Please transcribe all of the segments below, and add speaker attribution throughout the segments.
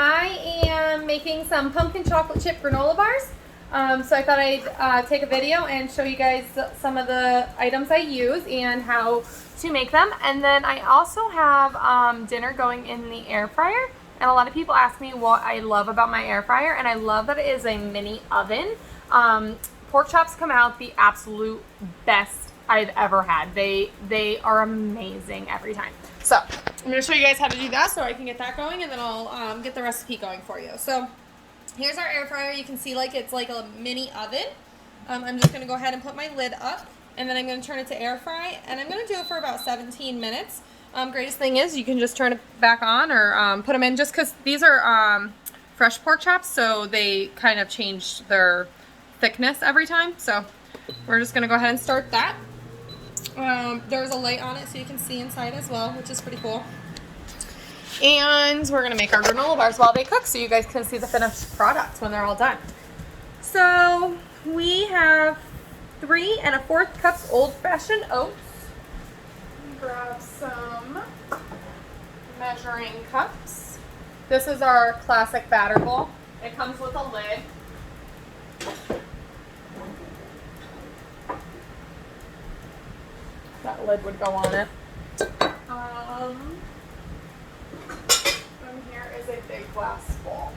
Speaker 1: I am making some pumpkin chocolate chip granola bars. So I thought I'd take a video and show you guys some of the items I use and how to make them. And then I also have dinner going in the air fryer. And a lot of people ask me what I love about my air fryer, and I love that it is a mini oven. Pork chops come out the absolute best I've ever had. They are amazing every time. So I'm going to show you guys how to do that so I can get that going, and then I'll get the recipe going for you. So here's our air fryer. You can see it's like a mini oven. I'm just going to go ahead and put my lid up, and then I'm going to turn it to air fry, and I'm going to do it for about 17 minutes. Greatest thing is you can just turn it back on or put them in, just because these are fresh pork chops, so they kind of change their thickness every time. So we're just going to go ahead and start that. There's a light on it so you can see inside as well, which is pretty cool. And we're going to make our granola bars while they cook so you guys can see the finished product when they're all done. So we have 3 1/4 cups old-fashioned oats. Grab some measuring cups. This is our classic batter bowl. It comes with a lid. That lid would go on it. And here is a big glass bowl.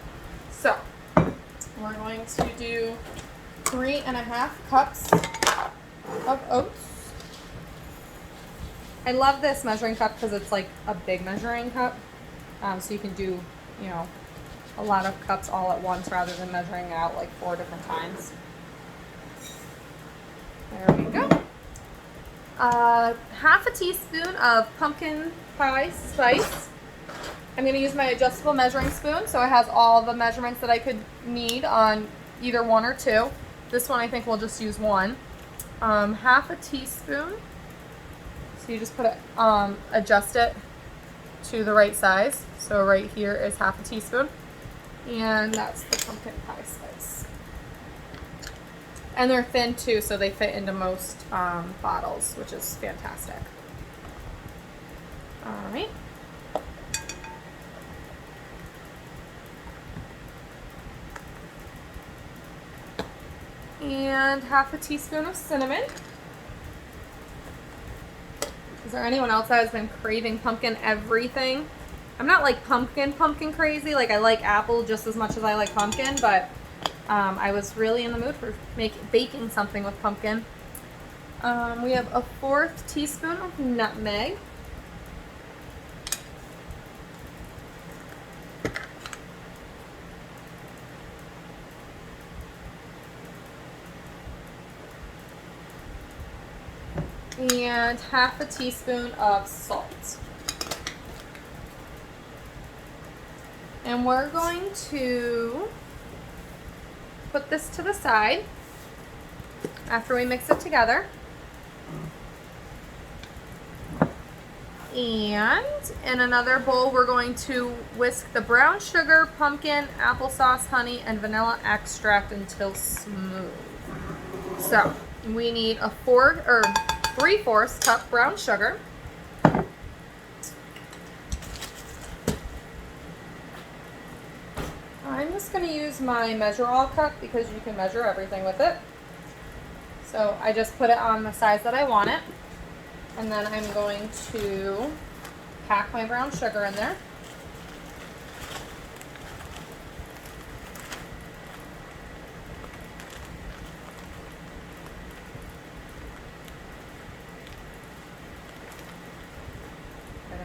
Speaker 1: So we're going to do 3 1/2 cups of oats. I love this measuring cup because it's like a big measuring cup. So you can do, a lot of cups all at once rather than measuring it out like 4 different times. There we go. 1/2 teaspoon of pumpkin pie spice. I'm going to use my adjustable measuring spoon, so it has all the measurements that I could need on either 1 or 2. This one I think we'll just use 1. 1/2 teaspoon. So you just put it, adjust it to the right size. So right here is 1/2 teaspoon. And that's the pumpkin pie spice. And they're thin too, so they fit into most bottles, which is fantastic. All right. And 1/2 teaspoon of cinnamon. Is there anyone else that has been craving pumpkin everything? I'm not like pumpkin crazy. Like I like apple just as much as I like pumpkin, but I was really in the mood for baking something with pumpkin. We have 1/4 teaspoon of nutmeg. And 1/2 teaspoon of salt. And we're going to put this to the side after we mix it together. And in another bowl, we're going to whisk the brown sugar, pumpkin, applesauce, honey, and vanilla extract until smooth. So we need a 3/4 cup brown sugar. I'm just going to use my measure-all cup because you can measure everything with it. So I just put it on the size that I want it. And then I'm going to pack my brown sugar in there.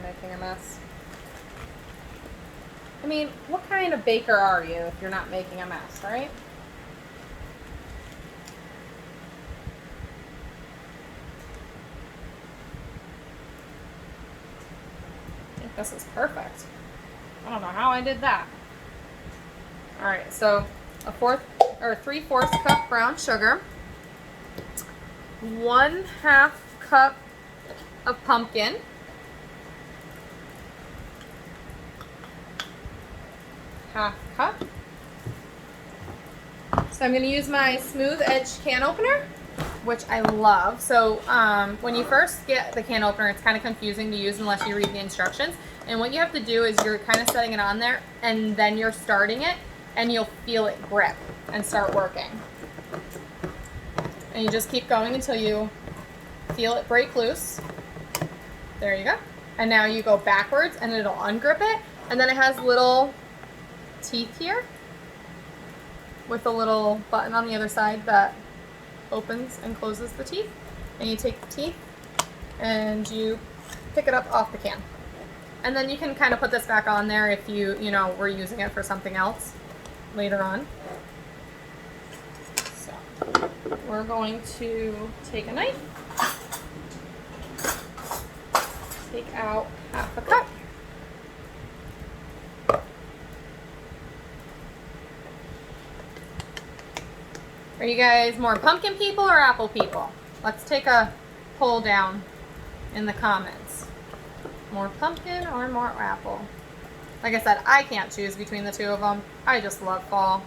Speaker 1: Making a mess. I mean, what kind of baker are you if you're not making a mess, right? I think this is perfect. I don't know how I did that. All right, so a 3/4 cup brown sugar, 1/2 cup of pumpkin, half cup. So I'm going to use my smooth edge can opener, which I love. So when you first get the can opener, it's kind of confusing to use unless you read the instructions. And what you have to do is you're kind of setting it on there and then you're starting it and you'll feel it grip and start working. And you just keep going until you feel it break loose. There you go. And now you go backwards and it'll ungrip it. And then it has little teeth here with a little button on the other side that opens and closes the teeth. And you take the teeth and you pick it up off the can. And then you can kind of put this back on there if you know, were using it for something else later on. So we're going to take a knife, take out half a cup. Are you guys more pumpkin people or apple people? Let's take a poll down in the comments. More pumpkin or more apple? Like I said, I can't choose between the two of them. I just love fall.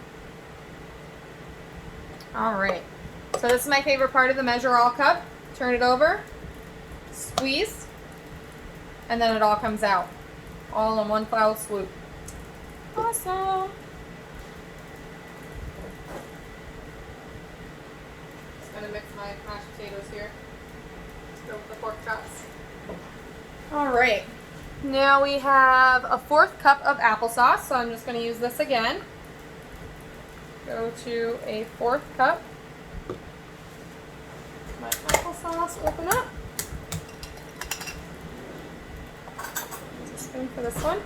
Speaker 1: All right. So this is my favorite part of the Measure All cup. Turn it over, squeeze, and then it all comes out. All in one foul swoop. Awesome. Just gonna mix my mashed potatoes here. Let's go with the pork chops. All right, now we have a 4th cup of applesauce, so I'm just going to use this again. Go to a 4th cup. My applesauce, open up. Use a spoon for this one.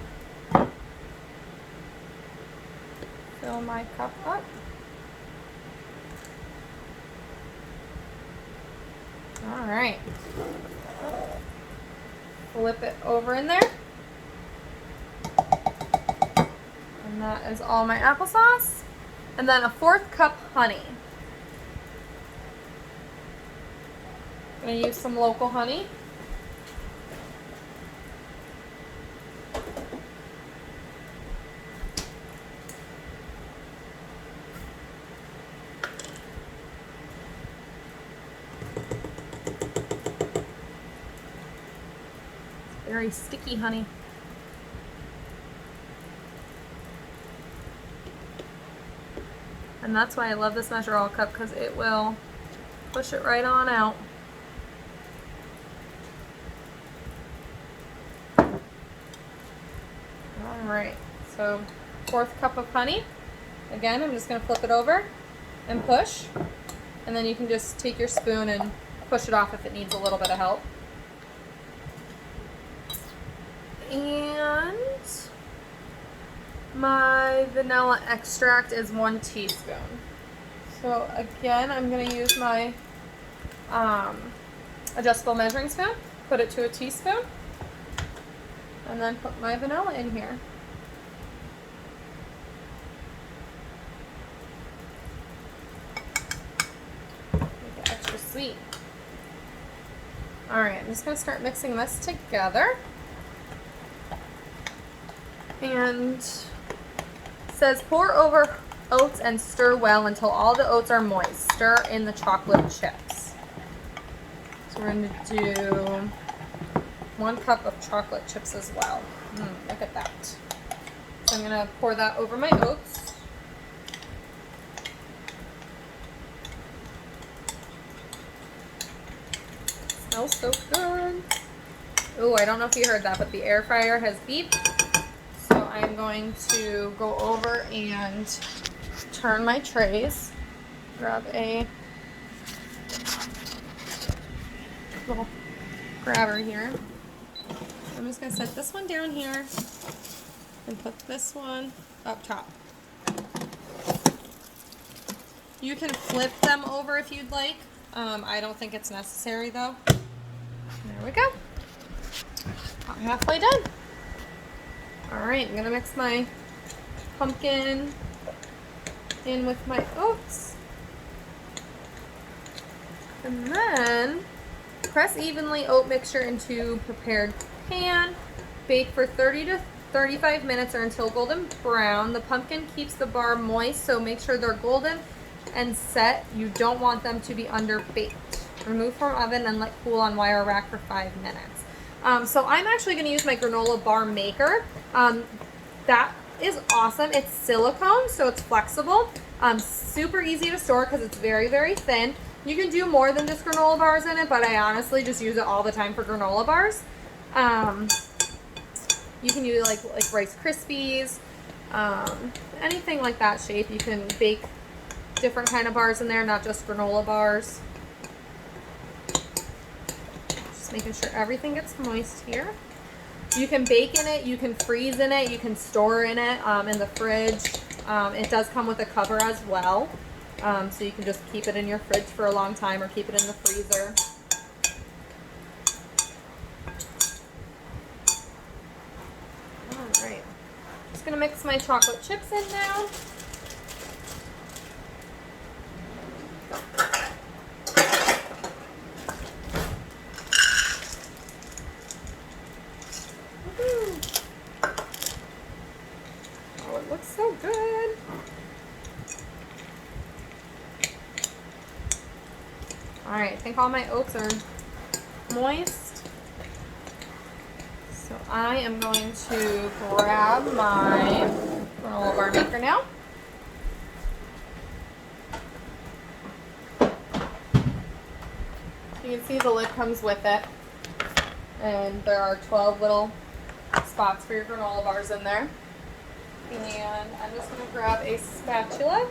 Speaker 1: Fill my cup up. All right. Flip it over in there. And that is all my applesauce. And then a 4th cup honey. I'm going to use some local honey. Very sticky honey. And that's why I love this Measure All cup, because it will push it right on out. Alright, so 4th cup of honey. Again, I'm just going to flip it over and push. And then you can just take your spoon and push it off if it needs a little bit of help. And my vanilla extract is 1 teaspoon. So again, I'm going to use my adjustable measuring spoon, put it to a teaspoon, and then put my vanilla in here. Make it extra sweet. Alright, I'm just going to start mixing this together. And it says pour over oats and stir well until all the oats are moist. Stir in the chocolate chips. So we're going to do 1 cup of chocolate chips as well. Look at that. So I'm going to pour that over my oats. Smells so good. Oh, I don't know if you heard that, but the air fryer has beeped. I'm going to go over and turn my trays. Grab a little grabber here. I'm just going to set this one down here and put this one up top. You can flip them over if you'd like. I don't think it's necessary though. There we go. About halfway done. Alright, I'm going to mix my pumpkin in with my oats. And then press evenly oat mixture into prepared pan. Bake for 30 to 35 minutes or until golden brown. The pumpkin keeps the bar moist, so make sure they're golden and set. You don't want them to be under baked. Remove from oven and let cool on wire rack for 5 minutes. So I'm actually going to use my granola bar maker. That is awesome. It's silicone, so it's flexible. Super easy to store because it's very, very thin. You can do more than just granola bars in it, but I honestly just use it all the time for granola bars. You can use like Rice Krispies, anything like that shape. You can bake different kind of bars in there, not just granola bars. Just making sure everything gets moist here. You can bake in it, you can freeze in it, you can store in it in the fridge. It does come with a cover as well, so you can just keep it in your fridge for a long time or keep it in the freezer. All right, just gonna mix my chocolate chips in now. Oh, it looks so good. All right, I think all my oats are moist. So I am going to grab my granola bar maker now. You can see the lid comes with it. And there are 12 little spots for your granola bars in there. And I'm just going to grab a spatula.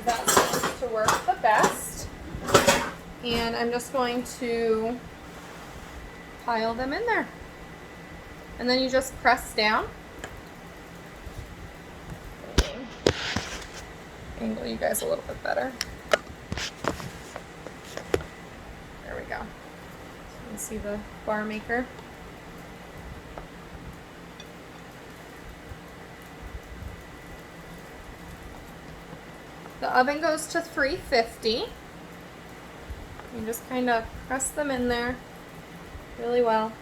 Speaker 1: That seems to work the best. And I'm just going to pile them in there. And then you just press down. Angle you guys a little bit better. There we go. So you can see the bar maker. The oven goes to 350. You just kind of press them in there really well.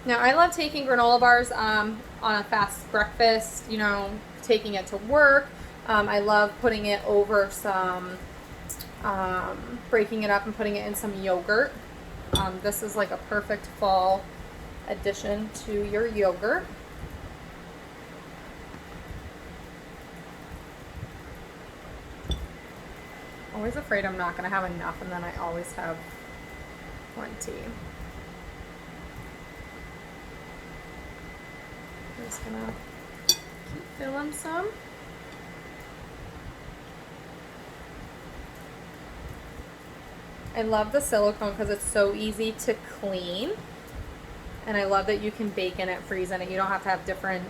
Speaker 1: Now I love taking granola bars on a fast breakfast, you know, taking it to work. I love putting it over some, breaking it up and putting it in some yogurt. This is like a perfect fall addition to your yogurt. Always afraid I'm not going to have enough, and then I always have plenty. I'm just going to keep filling some. I love the silicone because it's so easy to clean, and I love that you can bake in it, freeze in it. You don't have to have different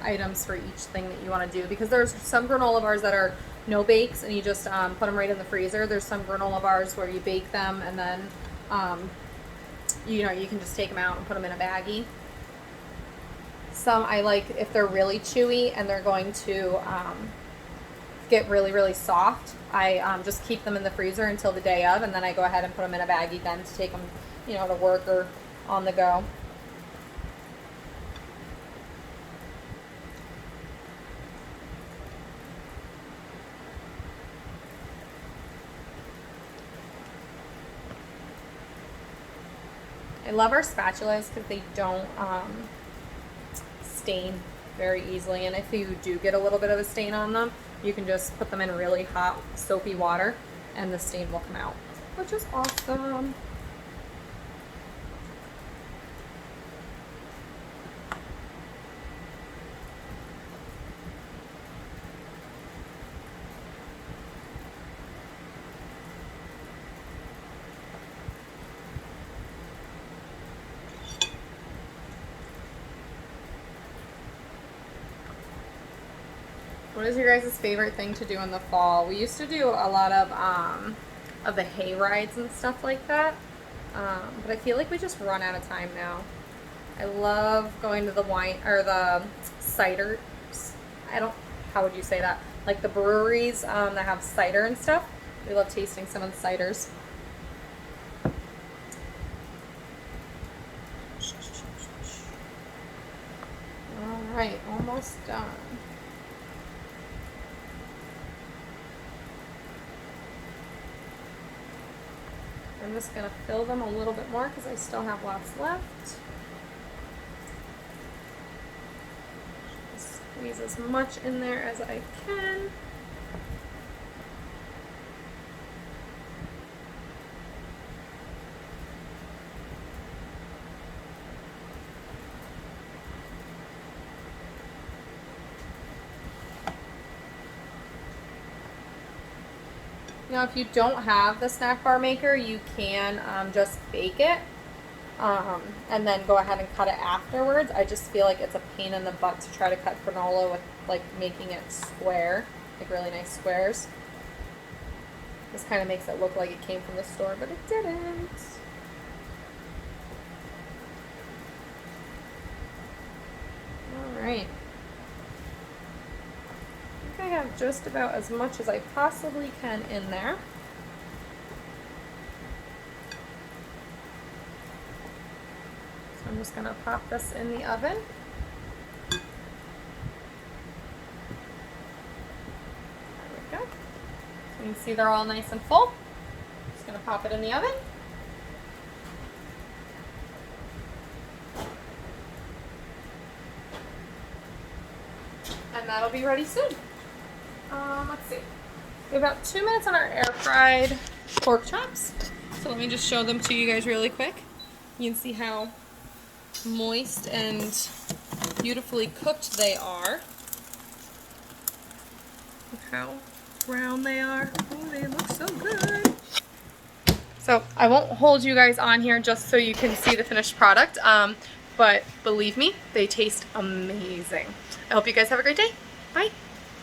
Speaker 1: items for each thing that you want to do, because there's some granola bars that are no bakes and you just put them right in the freezer. There's some granola bars where you bake them and then you know, you can just take them out and put them in a baggie. Some I like if they're really chewy and they're going to get really, really soft. I just keep them in the freezer until the day of, and then I go ahead and put them in a baggie then to take them, you know, to work or on the go. I love our spatulas because they don't stain very easily, and if you do get a little bit of a stain on them, you can just put them in really hot soapy water and the stain will come out, which is awesome. What is your guys' favorite thing to do in the fall? We used to do a lot of the hay rides and stuff like that, but I feel like we just run out of time now. I love going to the wine or the cider. How would you say that? Like the breweries that have cider and stuff. We love tasting some of the ciders. All right, almost done. I'm just going to fill them a little bit more because I still have lots left. Squeeze as much in there as I can. Now, if you don't have the snack bar maker, you can just bake it and then go ahead and cut it afterwards. I just feel like it's a pain in the butt to try to cut granola with like making it square, like really nice squares. This kind of makes it look like it came from the store, but it didn't. All right. I have just about as much as I possibly can in there. So I'm just going to pop this in the oven. There we go. So you can see they're all nice and full. Just going to pop it in the oven. And that'll be ready soon. Let's see. We have about 2 minutes on our air fried pork chops. So let me just show them to you guys really quick. You can see how moist and beautifully cooked they are. Look how brown they are. Oh, they look so good. So I won't hold you guys on here just so you can see the finished product. But believe me, they taste amazing. I hope you guys have a great day. Bye.